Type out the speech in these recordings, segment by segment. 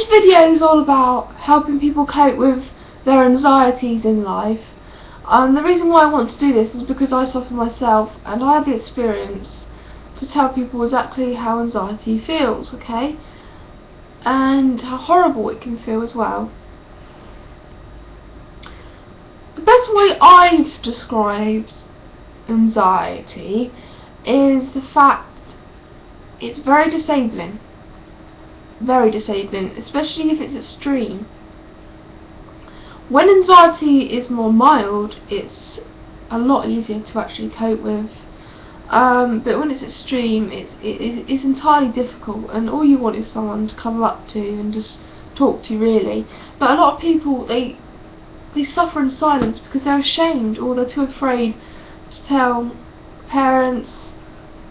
video is all about helping people cope with their anxieties in life. The reason why I want to do this is because I suffer myself, and I had the experience to tell people exactly how anxiety feels, okay? And how horrible it can feel as well. The best way I've described anxiety is the fact it's very disabling. Very disabling, especially if it's extreme. When anxiety is more mild, it's a lot easier to actually cope with. But when it's extreme, it's entirely difficult, and all you want is someone to cuddle up to and just talk to, really. But a lot of people, they suffer in silence because they're ashamed, or they're too afraid to tell parents,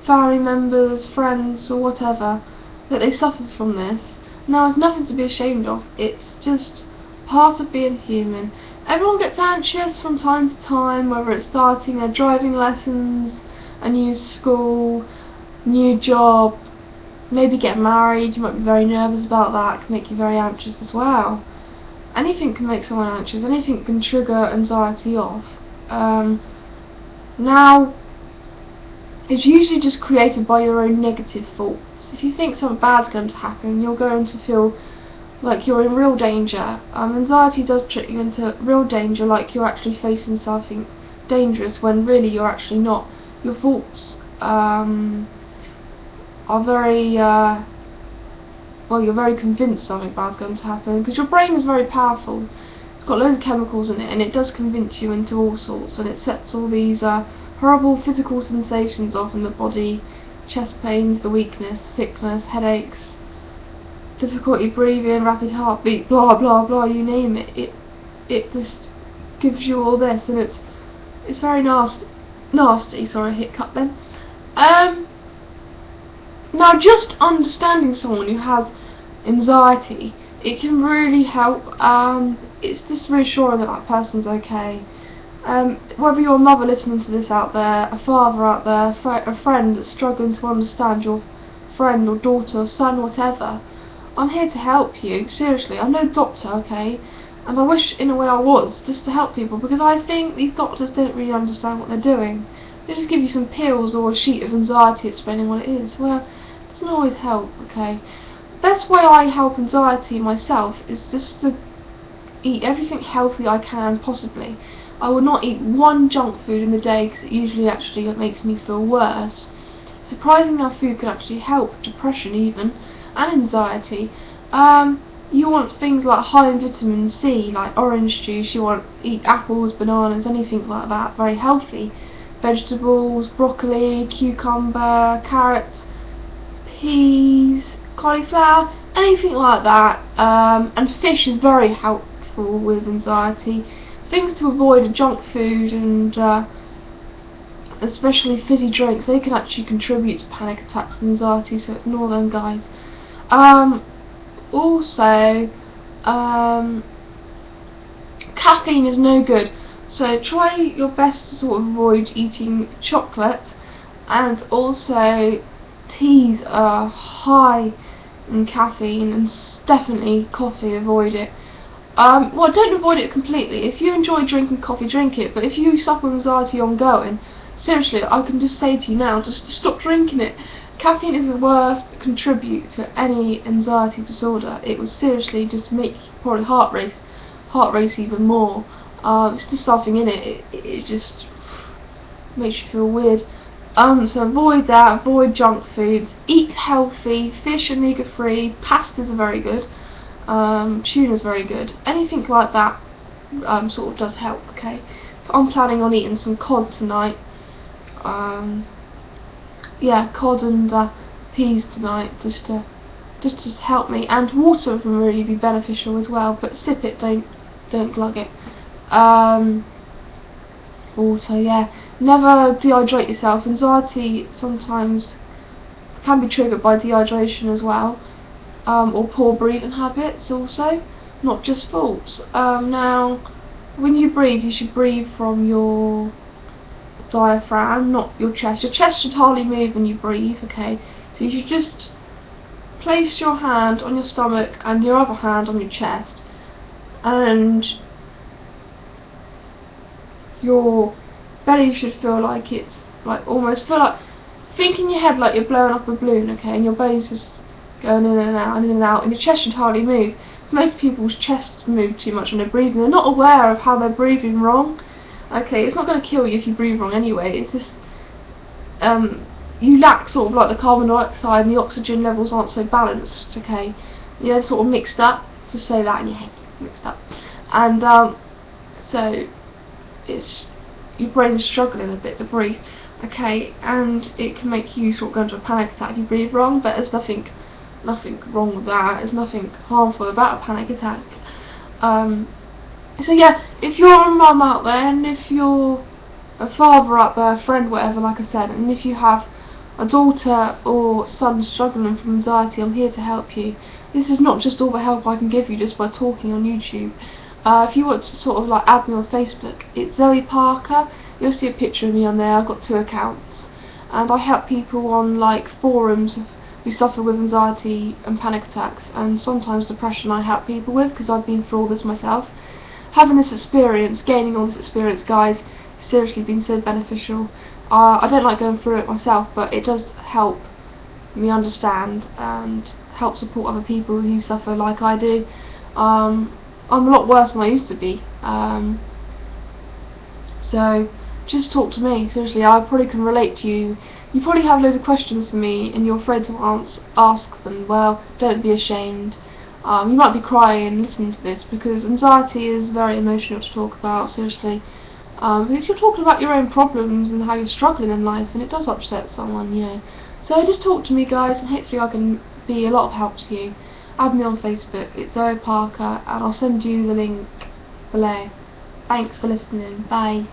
family members, friends, or whatever that they suffer from this. Now, there's nothing to be ashamed of. It's just part of being human. Everyone gets anxious from time to time, whether it's starting their driving lessons, a new school, new job, maybe get married. You might be very nervous about that. It can make you very anxious as well. Anything can make someone anxious. Anything can trigger anxiety off. Now, it's usually just created by your own negative thoughts. If you think something bad's going to happen, you're going to feel like you're in real danger. Anxiety does trick you into real danger, like you're actually facing something dangerous when really you're actually not. Your thoughts are very, you're very convinced something bad's going to happen, because your brain is very powerful. It's got loads of chemicals in it, and it does convince you into all sorts, and it sets all these horrible physical sensations off in the body: chest pains, the weakness, sickness, headaches, difficulty breathing, rapid heartbeat, blah blah blah, you name it. It just gives you all this, and it's very nasty. Sorry, hiccup then. Now, just understanding someone who has anxiety, it can really help. It's just reassuring that that person's okay. Whether you're a mother listening to this out there, a father out there, a friend that's struggling to understand your friend or daughter or son, whatever, I'm here to help you. Seriously, I'm no doctor, okay? And I wish in a way I was, just to help people, because I think these doctors don't really understand what they're doing. They just give you some pills or a sheet of anxiety explaining what it is. Well, it doesn't always help, okay? The best way I help anxiety myself is just to eat everything healthy I can possibly. I will not eat one junk food in the day, because it usually actually makes me feel worse. Surprisingly, how food can actually help depression even, and anxiety. You want things like high in vitamin C, like orange juice. You want to eat apples, bananas, anything like that, very healthy. Vegetables, broccoli, cucumber, carrots, peas, cauliflower, anything like that. And fish is very helpful with anxiety. Things to avoid are junk food and especially fizzy drinks. They can actually contribute to panic attacks and anxiety, so ignore them, guys. Also, caffeine is no good, so try your best to sort of avoid eating chocolate, and also teas are high in caffeine, and definitely coffee, avoid it. Well, don't avoid it completely. If you enjoy drinking coffee, drink it, but if you suffer anxiety ongoing, seriously, I can just say to you now, just stop drinking it. Caffeine is the worst contribute to any anxiety disorder. It will seriously just make probably heart race even more. It's just something in it. It just makes you feel weird. So avoid that. Avoid junk foods. Eat healthy. Fish, omega-3. Pastas are very good. Tuna's very good. Anything like that sort of does help. Okay. I'm planning on eating some cod tonight. Yeah, cod and peas tonight, just to help me. And water can really be beneficial as well, but sip it, don't glug it. Water, yeah. Never dehydrate yourself. Anxiety sometimes can be triggered by dehydration as well, or poor breathing habits also, not just faults. Now, when you breathe, you should breathe from your diaphragm, not your chest. Your chest should hardly move when you breathe, okay? So you should just place your hand on your stomach and your other hand on your chest, and your belly should feel like it's like almost feel like, think in your head like you're blowing up a balloon, okay, and your belly's just going in and out and in and out, and your chest should hardly move. So most people's chests move too much when they're breathing. They're not aware of how they're breathing wrong. Okay, it's not going to kill you if you breathe wrong anyway. It's just you lack sort of like the carbon dioxide and the oxygen levels aren't so balanced. Okay, they're sort of mixed up. To say that in your head, mixed up, and so it's your brain's struggling a bit to breathe. Okay, and it can make you sort of go into a panic attack if you breathe wrong, but there's nothing wrong with that. There's nothing harmful about a panic attack. So yeah, if you're a mum out there, and if you're a father out there, a friend, whatever, like I said, and if you have a daughter or son struggling from anxiety, I'm here to help you. This is not just all the help I can give you just by talking on YouTube. If you want to sort of like add me on Facebook, it's Zoe Parker. You'll see a picture of me on there. I've got 2 accounts, and I help people on like forums who suffer with anxiety and panic attacks, and sometimes depression. I help people with, because I've been through all this myself. Having this experience, gaining all this experience, guys, has seriously been so beneficial. I don't like going through it myself, but it does help me understand and help support other people who suffer like I do. I'm a lot worse than I used to be, so just talk to me. Seriously, I probably can relate to you. You probably have loads of questions for me and you're afraid to ask them. Well, don't be ashamed. You might be crying listening to this, because anxiety is very emotional to talk about, seriously. Because you're talking about your own problems and how you're struggling in life, and it does upset someone, you know. So just talk to me, guys, and hopefully I can be a lot of help to you. Add me on Facebook, it's Zoe Parker, and I'll send you the link below. Thanks for listening, bye.